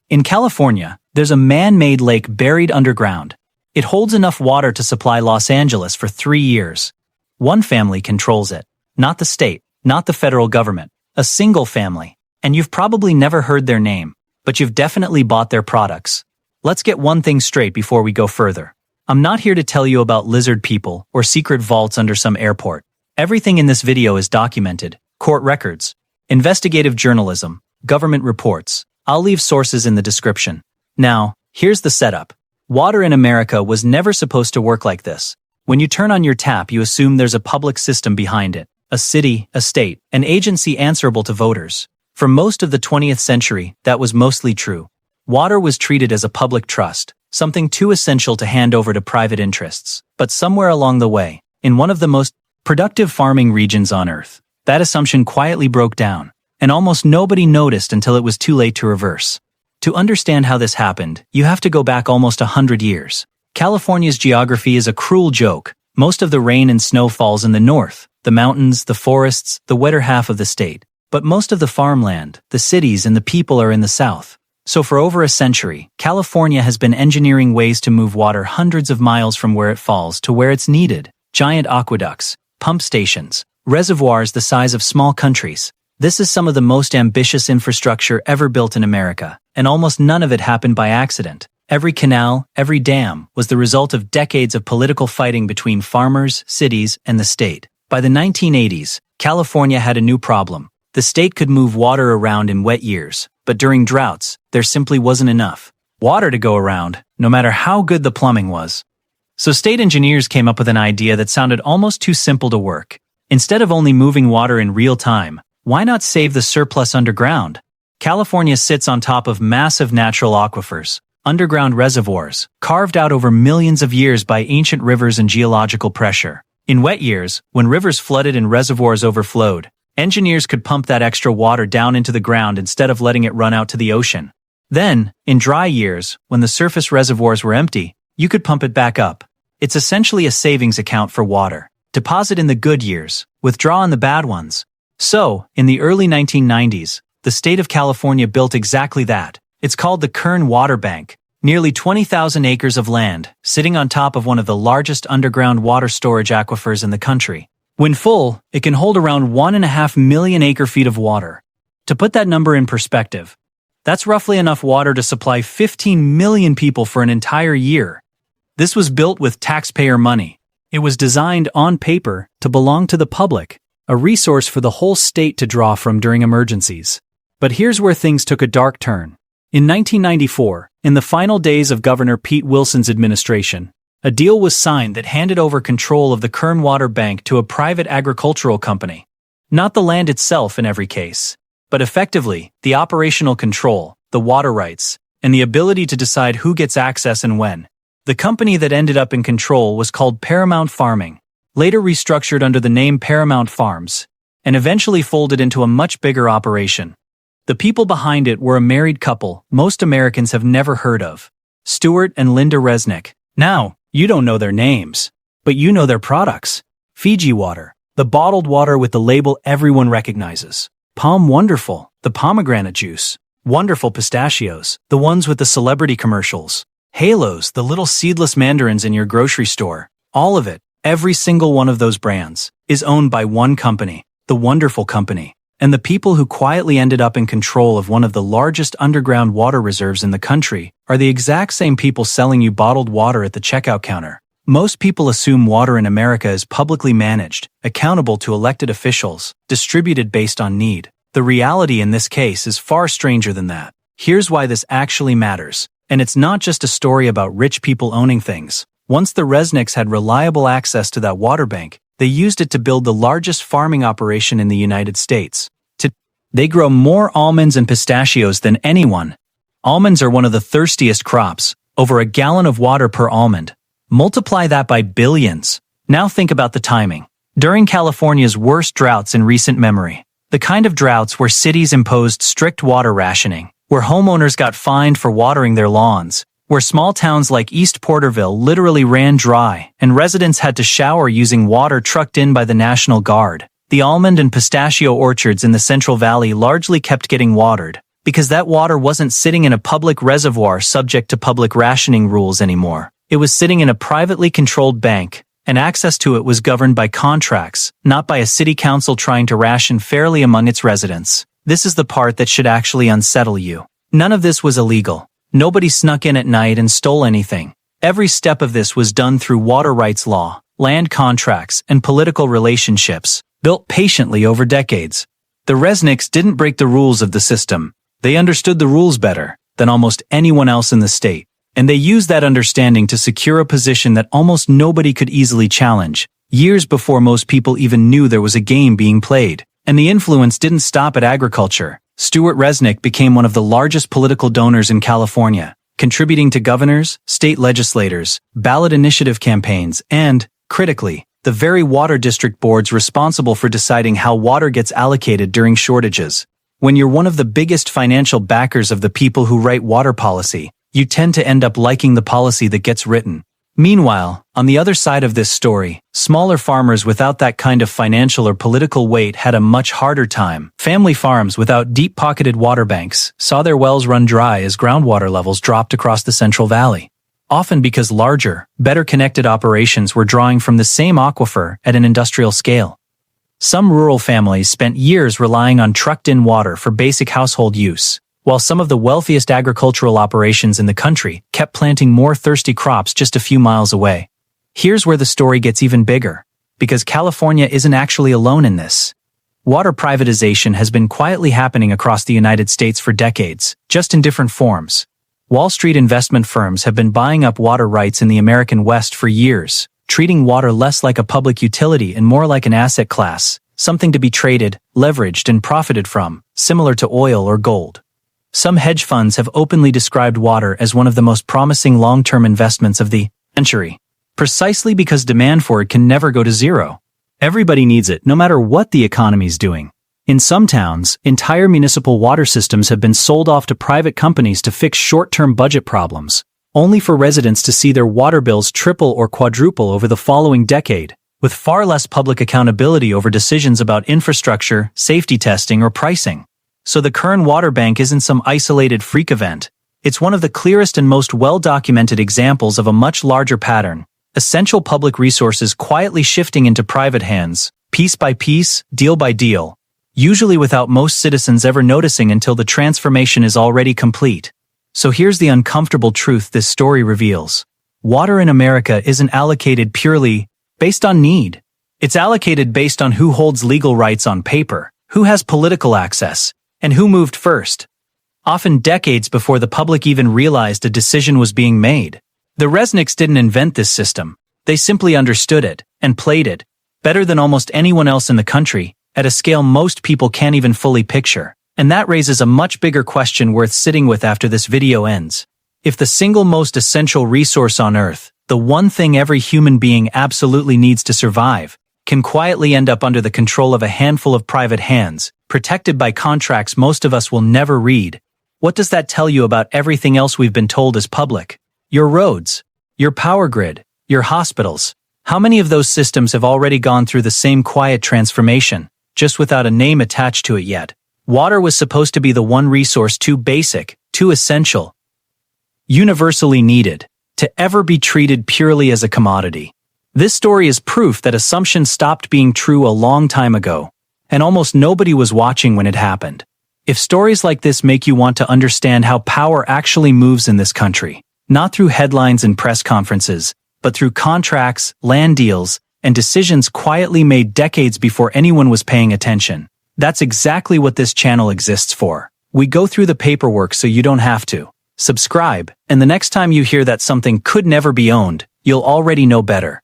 In California, there's a man-made lake buried underground. It holds enough water to supply Los Angeles for 3 years. One family controls it. Not the state, not the federal government. A single family. And you've probably never heard their name, but you've definitely bought their products. Let's get one thing straight before we go further. I'm not here to tell you about lizard people or secret vaults under some airport. Everything in this video is documented. Court records, investigative journalism, government reports. I'll leave sources in the description. Now, here's the setup. Water in America was never supposed to work like this. When you turn on your tap, you assume there's a public system behind it. A city, a state, an agency answerable to voters. For most of the 20th century, that was mostly true. Water was treated as a public trust, something too essential to hand over to private interests. But somewhere along the way, in one of the most productive farming regions on Earth, that assumption quietly broke down, and almost nobody noticed until it was too late to reverse. To understand how this happened, you have to go back almost 100 years. California's geography is a cruel joke. Most of the rain and snow falls in the north, the mountains, the forests, the wetter half of the state. But most of the farmland, the cities, and the people are in the south. So for over a century, California has been engineering ways to move water hundreds of miles from where it falls to where it's needed. Giant aqueducts, pump stations, reservoirs the size of small countries. This is some of the most ambitious infrastructure ever built in America, and almost none of it happened by accident. Every canal, every dam, was the result of decades of political fighting between farmers, cities, and the state. By the 1980s, California had a new problem. The state could move water around in wet years, but during droughts, there simply wasn't enough water to go around, no matter how good the plumbing was. So state engineers came up with an idea that sounded almost too simple to work. Instead of only moving water in real time, why not save the surplus underground? California sits on top of massive natural aquifers, underground reservoirs, carved out over millions of years by ancient rivers and geological pressure. In wet years, when rivers flooded and reservoirs overflowed, engineers could pump that extra water down into the ground instead of letting it run out to the ocean. Then, in dry years, when the surface reservoirs were empty, you could pump it back up. It's essentially a savings account for water. Deposit in the good years, withdraw in the bad ones. So, in the early 1990s, the state of California built exactly that. It's called the Kern Water Bank. Nearly 20,000 acres of land, sitting on top of one of the largest underground water storage aquifers in the country. When full, it can hold around 1.5 million acre-feet of water. To put that number in perspective, that's roughly enough water to supply 15 million people for an entire year. This was built with taxpayer money. It was designed on paper to belong to the public, a resource for the whole state to draw from during emergencies. But here's where things took a dark turn. In 1994, in the final days of Governor Pete Wilson's administration, a deal was signed that handed over control of the Kern Water Bank to a private agricultural company. Not the land itself in every case, but effectively, the operational control, the water rights, and the ability to decide who gets access and when. The company that ended up in control was called Paramount Farming, later restructured under the name Paramount Farms, and eventually folded into a much bigger operation. The people behind it were a married couple most Americans have never heard of, Stuart and Linda Resnick. Now, you don't know their names, but you know their products. Fiji water, the bottled water with the label everyone recognizes. Palm Wonderful, the pomegranate juice. Wonderful pistachios, the ones with the celebrity commercials. Halos, the little seedless mandarins in your grocery store. All of it, every single one of those brands, is owned by one company, the Wonderful Company. And the people who quietly ended up in control of one of the largest underground water reserves in the country are the exact same people selling you bottled water at the checkout counter. Most people assume water in America is publicly managed, accountable to elected officials, distributed based on need. The reality in this case is far stranger than that. Here's why this actually matters. And it's not just a story about rich people owning things. Once the Resnicks had reliable access to that water bank, they used it to build the largest farming operation in the United States. They grow more almonds and pistachios than anyone. Almonds are one of the thirstiest crops, over a gallon of water per almond. Multiply that by billions. Now think about the timing. During California's worst droughts in recent memory, the kind of droughts where cities imposed strict water rationing, where homeowners got fined for watering their lawns, where small towns like East Porterville literally ran dry and residents had to shower using water trucked in by the National Guard. The almond and pistachio orchards in the Central Valley largely kept getting watered, Because that water wasn't sitting in a public reservoir subject to public rationing rules anymore. It was sitting in a privately controlled bank, and access to it was governed by contracts, not by a city council trying to ration fairly among its residents. This is the part that should actually unsettle you. None of this was illegal. Nobody snuck in at night and stole anything. Every step of this was done through water rights law, land contracts, and political relationships, built patiently over decades. The Resnicks didn't break the rules of the system. They understood the rules better than almost anyone else in the state, and they used that understanding to secure a position that almost nobody could easily challenge, years before most people even knew there was a game being played. And the influence didn't stop at agriculture. Stuart Resnick became one of the largest political donors in California, contributing to governors, state legislators, ballot initiative campaigns, and, critically, the very water district boards responsible for deciding how water gets allocated during shortages. When you're one of the biggest financial backers of the people who write water policy, you tend to end up liking the policy that gets written. Meanwhile, on the other side of this story, smaller farmers without that kind of financial or political weight had a much harder time. Family farms without deep-pocketed water banks saw their wells run dry as groundwater levels dropped across the Central Valley, often because larger, better-connected operations were drawing from the same aquifer at an industrial scale. Some rural families spent years relying on trucked-in water for basic household use, while some of the wealthiest agricultural operations in the country kept planting more thirsty crops just a few miles away. Here's where the story gets even bigger, because California isn't actually alone in this. Water privatization has been quietly happening across the United States for decades, just in different forms. Wall Street investment firms have been buying up water rights in the American West for years, treating water less like a public utility and more like an asset class, something to be traded, leveraged, and profited from, similar to oil or gold. Some hedge funds have openly described water as one of the most promising long-term investments of the century, precisely because demand for it can never go to zero. Everybody needs it, no matter what the economy's doing. In some towns, entire municipal water systems have been sold off to private companies to fix short-term budget problems, only for residents to see their water bills triple or quadruple over the following decade, with far less public accountability over decisions about infrastructure, safety testing, or pricing. So the Kern Water Bank isn't some isolated freak event. It's one of the clearest and most well-documented examples of a much larger pattern. Essential public resources quietly shifting into private hands, piece by piece, deal by deal, usually without most citizens ever noticing until the transformation is already complete. So here's the uncomfortable truth this story reveals. Water in America isn't allocated purely based on need. It's allocated based on who holds legal rights on paper, who has political access, and who moved first, often decades before the public even realized a decision was being made. The Resnicks didn't invent this system. They simply understood it, and played it, better than almost anyone else in the country, at a scale most people can't even fully picture. And that raises a much bigger question worth sitting with after this video ends. If the single most essential resource on Earth, the one thing every human being absolutely needs to survive, can quietly end up under the control of a handful of private hands, protected by contracts most of us will never read, what does that tell you about everything else we've been told is public? Your roads, your power grid, your hospitals. How many of those systems have already gone through the same quiet transformation, just without a name attached to it yet? Water was supposed to be the one resource too basic, too essential, universally needed, to ever be treated purely as a commodity. This story is proof that assumptions stopped being true a long time ago, and almost nobody was watching when it happened. If stories like this make you want to understand how power actually moves in this country, not through headlines and press conferences, but through contracts, land deals, and decisions quietly made decades before anyone was paying attention, that's exactly what this channel exists for. We go through the paperwork so you don't have to. Subscribe, and the next time you hear that something could never be owned, you'll already know better.